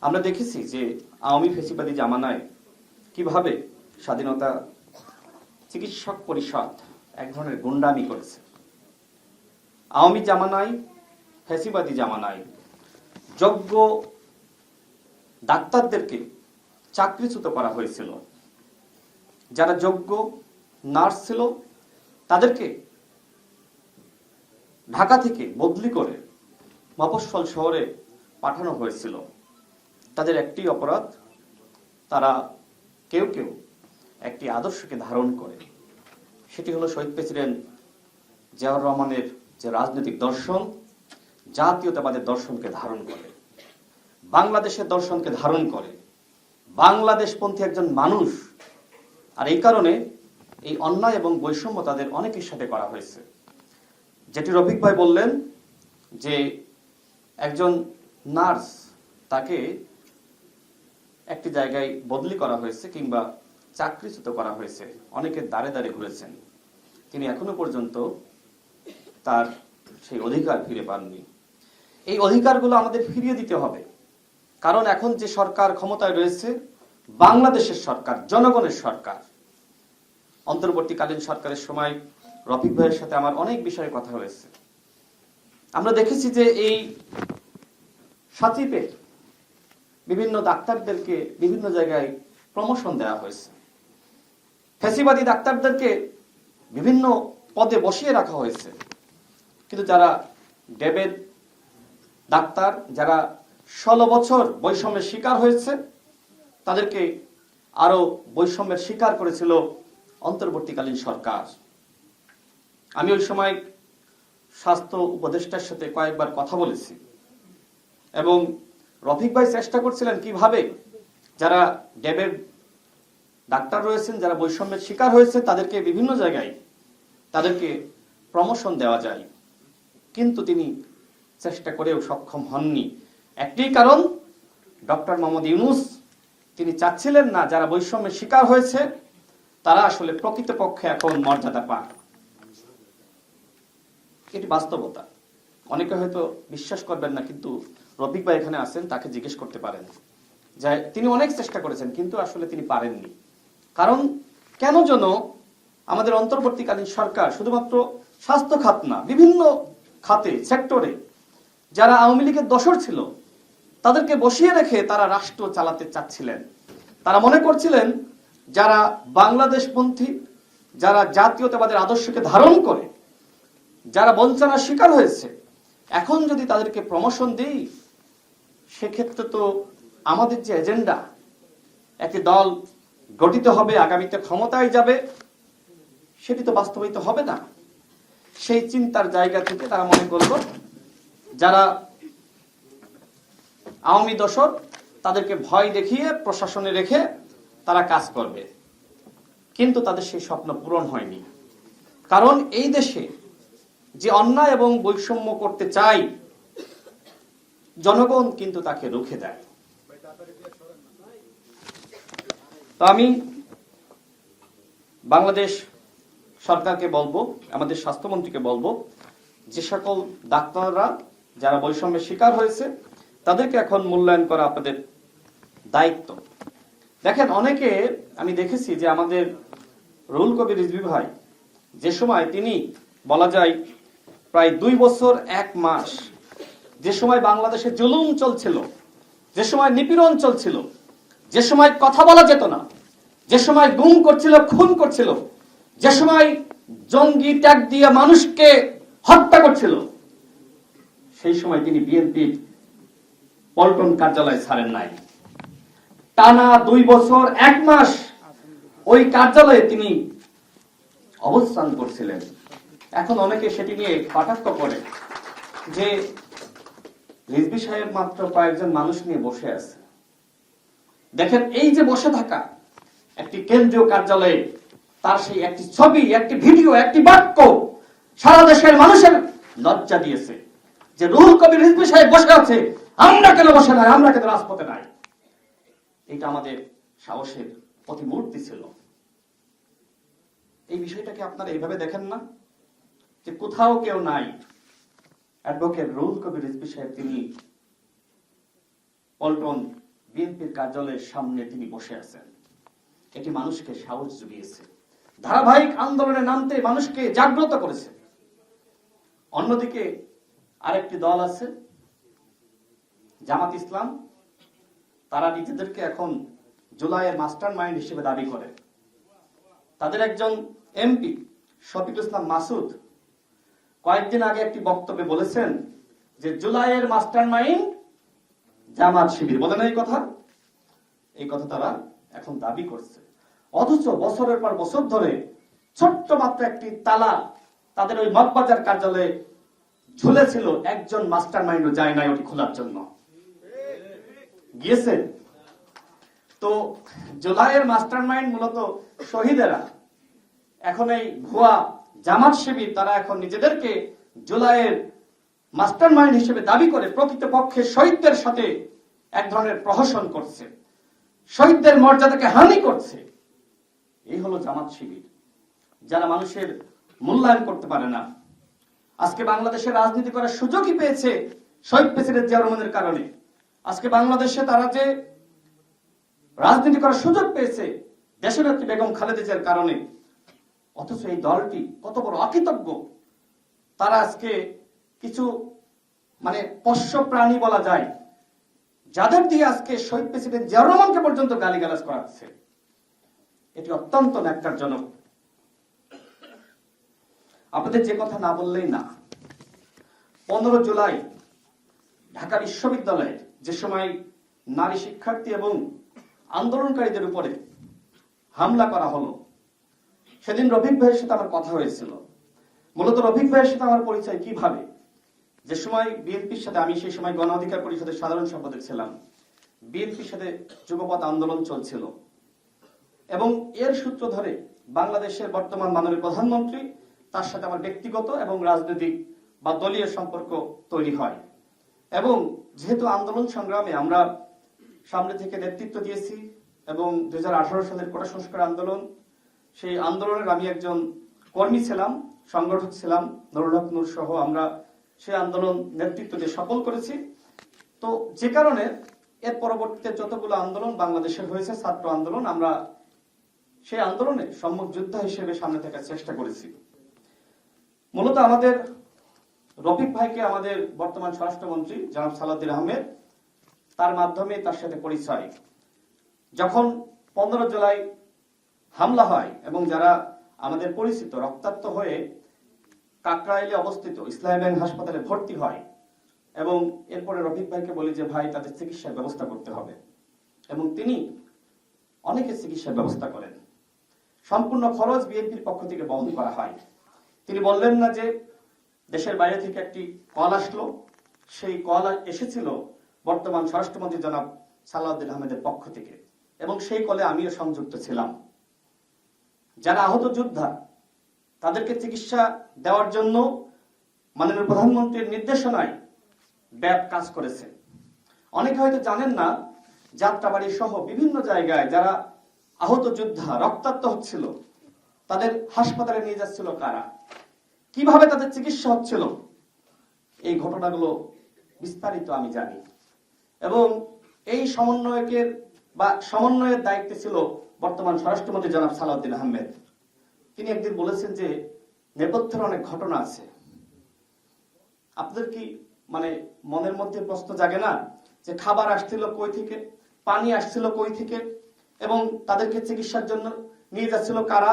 আমরা দেখেছি যে আওয়ামী ফ্যাসিবাদী জামানায় কিভাবে স্বাধীনতা চিকিৎসক পরিষদ এক ধরনের গুন্ডামি করেছে। আওয়ামী জামানায়, ফ্যাসিবাদী জামানায় যোগ্য ডাক্তারদেরকে চাকরিচ্যুত করা হয়েছিল। যারা যোগ্য নার্স ছিল তাদেরকে ঢাকা থেকে বদলি করে মফস্বল শহরে পাঠানো হয়েছিল। তাদের একটি অপরাধ, তারা কেউ কেউ একটি আদর্শকে ধারণ করে, সেটি হলো শহীদ প্রেসিডেন্ট জিয়াউর রহমানের যে রাজনৈতিক দর্শন, জাতীয়তাবাদের দর্শনকে ধারণ করে, বাংলাদেশের দর্শনকে ধারণ করে, বাংলাদেশপন্থী একজন মানুষ। আর এই কারণে এই অন্যায় এবং বৈষম্য তাদের অনেকের সাথে করা হয়েছে। যেটি রফিক ভাই বললেন যে একজন নার্স, তাকে একটি জায়গায় বদলি করা হয়েছে কিংবা চাকরিচ্যুত করা হয়েছে, অনেকে দাঁড়ে দাঁড়ে ঘুরেছেন, তিনি এখনো পর্যন্ত তার সেই অধিকার ফিরে পাননি। এই অধিকারগুলো আমাদের ফিরিয়ে দিতে হবে, কারণ এখন যে সরকার ক্ষমতায় রয়েছে বাংলাদেশের সরকার, জনগণের সরকার। অন্তর্বর্তীকালীন সরকারের সময় রফিক ভাইয়ের সাথে আমার অনেক বিষয়ে কথা হয়েছে। আমরা দেখেছি যে এই সচিবে বিভিন্ন ডাক্তারদেরকে বিভিন্ন জায়গায় প্রমোশন দেওয়া হয়েছে, ফ্যাসিবাদী ডাক্তারদেরকে বিভিন্ন পদে বসিয়ে রাখা হয়েছে। কিন্তু যারা ডেবের ডাক্তার, যারা 16 বছর বৈষম্যের শিকার হয়েছে, তাদেরকে আরো বৈষম্যের শিকার করেছিল অন্তর্বর্তীকালীন সরকার। আমি ওই সময় স্বাস্থ্য উপদেষ্টার সাথে কয়েকবার কথা বলেছি এবং রফিক ভাই চেষ্টা করছিলেন কিভাবে যারা ডেবের ডাক্তার রয়েছেন, যারা বৈষম্যের শিকার হয়েছে, তাদেরকে বিভিন্ন জায়গায় তাদেরকে প্রমোশন দেওয়া যায়, কিন্তু তিনি চেষ্টা করেও সক্ষম হননি। একটি কারণ, ডক্টর মোহাম্মদ ইউনূস তিনি চাচ্ছিলেন না যারা বৈষম্যের শিকার হয়েছে তারা আসলে প্রকৃতপক্ষে এখন মর্যাদা পান। এটি বাস্তবতা। অনেকে হয়তো বিশ্বাস করবেন না, কিন্তু রফিক ভাই এখানে আছেন, তাকে জিজ্ঞেস করতে পারেন যে তিনি অনেক চেষ্টা করেছেন কিন্তু আসলে তিনি পারেননি। কারণ কেন যেন আমাদের অন্তর্বর্তীকালীন সরকার শুধুমাত্র স্বাস্থ্য খাত না, বিভিন্ন খাতে, সেক্টরে যারা আওয়ামী লীগের দোসর ছিল তাদেরকে বসিয়ে রেখে তারা রাষ্ট্র চালাতে চাচ্ছিলেন। তারা মনে করছিলেন যারা বাংলাদেশপন্থী, যারা জাতীয়তাবাদের আদর্শকে ধারণ করে, যারা বঞ্চনার শিকার হয়েছে, এখন যদি তাদেরকে প্রমোশন দিই সেক্ষেত্রে তো আমাদের যে এজেন্ডা, একটি দল গঠিত হবে, আগামীতে ক্ষমতায় যাবে, সেটি তো বাস্তবায়িত হবে না। সেই চিন্তার জায়গা থেকে তারা মনে করল যারা আওয়ামী দোসর তাদেরকে ভয় দেখিয়ে প্রশাসনে রেখে তারা কাজ করবে। কিন্তু তাদের সেই স্বপ্ন পূরণ হয়নি, কারণ এই দেশে যে অন্যায় এবং বৈষম্য করতে চাই জনগণ কিন্তু তাকে রুখে দেয়। তো আমি বাংলাদেশ সরকারকে বলবো, আমাদের স্বাস্থ্যমন্ত্রীকে বলবো, যে সকল ডাক্তাররা যারা বৈষম্যের শিকার হয়েছে তাদেরকে এখন মূল্যায়ন করা আপনাদের দায়িত্ব। দেখেন, অনেকে আমি দেখেছি যে আমাদের রুহুল কবির রিজভী ভাই, যে সময় তিনি বলা যায় প্রায় 2 বছর 1 মাস যে সময় বাংলাদেশে জুলুম চলছিল, যে সময় নিপীড়ন চলছিল, যে সময় কথা বলা যেত না, যে সময় গুম করছিল, খুন করছিল, যে সময় জঙ্গি ট্যাগ দিয়ে মানুষকে হত্যা করছিল, সেই সময় তিনি বিএনপির পল্টন কার্যালয় ছাড়েন নাই। টানা 2 বছর 1 মাস ওই কার্যালয়ে তিনি অবস্থান করছিলেন। এখন অনেকে সেটি নিয়ে কটাক্ষ করে যে রিজভী সাহেব মাত্র কয়েকজন মানুষ নিয়ে বসে আছে। দেখেন, এই যে বসে থাকা একটি কেন্দ্রীয় কার্যালয়ে, তার সেই একটি ছবি, একটি ভিডিও, একটি বাক্য সারা দেশের মানুষের লজ্জা দিয়েছে যে রুহুল কবির রিজভী সাহেব বসে আছে, আমরা কেন বসে নাই, আমরা কেন রাজপথে নাই। এটা আমাদের সাহসের প্রতিমূর্তি ছিল। এই বিষয়টাকে আপনারা এইভাবে দেখেন না যে কোথাও কেউ নাই, অ্যাডভোকেট রুহুল কবির রিজভী সাহেব তিনি পল্টন বিএনপির কার্যালয়ের সামনে তিনি বসে আছেন। এটি মানুষকে সাহস জুগিয়েছে, ধারাবাহিক আন্দোলনে নামতে মানুষকে জাগ্রত করেছে। অন্যদিকে আরেকটি দল আছে জামাত ইসলাম, তারা নিজেদেরকে এখন জুলাইয়ের মাস্টার মাইন্ড হিসেবে দাবি করে। তাদের একজন এমপি শফিকুল ইসলাম মাসুদ কয়েকদিন আগে একটি বক্তব্যে বলেছেন যে জুলাইয়ের মাস্টার মাইন্ড জামাত শিবির। বলেন এই কথা তারা এখন দাবি করছে, অথচ বছরের পর বছর ধরে ছোট্ট মাত্র একটি তালা তাদের ওই মগবাজার কার্যালয়ে ঝুলেছিল, একজন মাস্টার মাইন্ডও যায় নাই ওটি খোলার জন্য। গিয়েছে তো জুলাইয়ের মাস্টার মাইন্ড মূলত শহীদেরা। এখন এই ভুয়া জামাত শিবির তারা এখন নিজেদেরকে জুলাইয়ের মাস্টার মাইন্ড হিসেবে দাবি করে প্রকৃতপক্ষে শহীদদের সাথে এক ধরনের প্রহসন করছে, শহীদদের মর্যাদাকে হানি করছে। এই হলো জামাত শিবির, যারা মানুষের মূল্যায়ন করতে পারে না। আজকে বাংলাদেশের রাজনীতি করার সুযোগই পেয়েছে শহীদ প্রেসিডেন্ট জিয়া রহমানের কারণে। আজকে বাংলাদেশে তারা যে রাজনীতি করার সুযোগ পেয়েছে দেশনেত্রী বেগম খালেদা জিয়ার কারণে, অথচ এই দলটি কত বড় অকৃতজ্ঞ। তারা আজকে কিছু পোষ্য প্রাণী বলা যায়, যাদের দিয়ে আজকে শহীদ প্রেসিডেন্ট জিয়া রহমানকে পর্যন্ত গালিগালাজ করাচ্ছে। এটি অত্যন্ত ন্যাক্কারজনক। আপনাদের যে কথা না বললেই না, 15 জুলাই ঢাকা বিশ্ববিদ্যালয়ের যে সময় নারী শিক্ষার্থী এবং আন্দোলনকারীদের উপরে হামলা করা হলো, সেদিন রফিক ভাইয়ের সাথে আমার কথা হয়েছিল। মূলত রফিক ভাইয়ের সাথে আমার পরিচয় কিভাবে, যে সময় বিএনপির সাথে, আমি সেই সময় গণ অধিকার পরিষদের সাধারণ সম্পাদক ছিলাম, বিএনপির সাথে যুগপৎ আন্দোলন চলছিল এবং এর সূত্র ধরে বাংলাদেশের বর্তমান মাননীয় প্রধানমন্ত্রী তার সাথে আমার ব্যক্তিগত এবং রাজনৈতিক বা দলীয় সম্পর্ক তৈরি হয়। এবং যেহেতু আন্দোলন সংগ্রামে আমরা সামনে থেকে নেতৃত্ব দিয়েছি এবং 2018 সালের কোটা সংস্কার আন্দোলন, সেই আন্দোলনের আমি একজন কর্মী ছিলাম, সংগঠক ছিলাম, নুরুল হক নূর সহ আমরা সেই আন্দোলন নেতৃত্ব দিয়ে সফল করেছি। তো যে কারণে এর পরবর্তীতে যতগুলো আন্দোলন বাংলাদেশের হয়েছে, ছাত্র আন্দোলন, আমরা সেই আন্দোলনে সম্মুখ যোদ্ধা হিসেবে সামনে থাকার চেষ্টা করেছি। মূলত আমাদের রফিক ভাইকে আমাদের বর্তমান স্বরাষ্ট্রমন্ত্রী জনাব সালাউদ্দিন আহমেদ, তার মাধ্যমে তার সাথে পরিচয়। যখন 15 জুলাই হামলা হয় এবং যারা আমাদের পরিচিত রক্তাক্ত হয়ে কাকরাইলে অবস্থিত ইসলামী ব্যাংক হাসপাতালে ভর্তি হয়, এবং এরপরে রফিক ভাইকে বলি যে ভাই তাদের চিকিৎসার ব্যবস্থা করতে হবে, এবং তিনি অনেকের চিকিৎসার ব্যবস্থা করেন। সম্পূর্ণ খরচ বিএনপির পক্ষ থেকে বহন করা হয়। তিনি বললেন না যে দেশের বাইরে থেকে একটি কল আসলো, সেই কল এসেছিল বর্তমান স্বরাষ্ট্রমন্ত্রী জনাব সালাউদ্দিন আহমেদের পক্ষ থেকে, এবং সেই কলে আমিও সংযুক্ত ছিলাম। যারা আহত যোদ্ধা তাদেরকে চিকিৎসা দেওয়ার জন্য মাননীয় প্রধানমন্ত্রীর নির্দেশনায় ব্যাপ কাজ করেছে। অনেকে হয়তো জানেন না, যাত্রাবাড়ি সহ বিভিন্ন জায়গায় যারা আহত যোদ্ধা রক্তাক্ত হচ্ছিল তাদের হাসপাতালে নিয়ে যাচ্ছিল কারা, কিভাবে তাদের চিকিৎসা হচ্ছিল, এই ঘটনাগুলো বিস্তারিত আমি জানি। এবং এই সমন্বয়ের দায়িত্বে ছিল বর্তমান স্বরাষ্ট্রমন্ত্রী জনাব সালাউদ্দিন আহমেদ। তিনি একদিন বলেছেন যে নেপথ্যের অনেক ঘটনা আছে। আপনাদের কি মনের মধ্যে প্রশ্ন জাগে না যে খাবার আসছিল কই থেকে, পানি আসছিল কই থেকে, এবং তাদেরকে চিকিৎসার জন্য নিয়ে যাচ্ছিল কারা,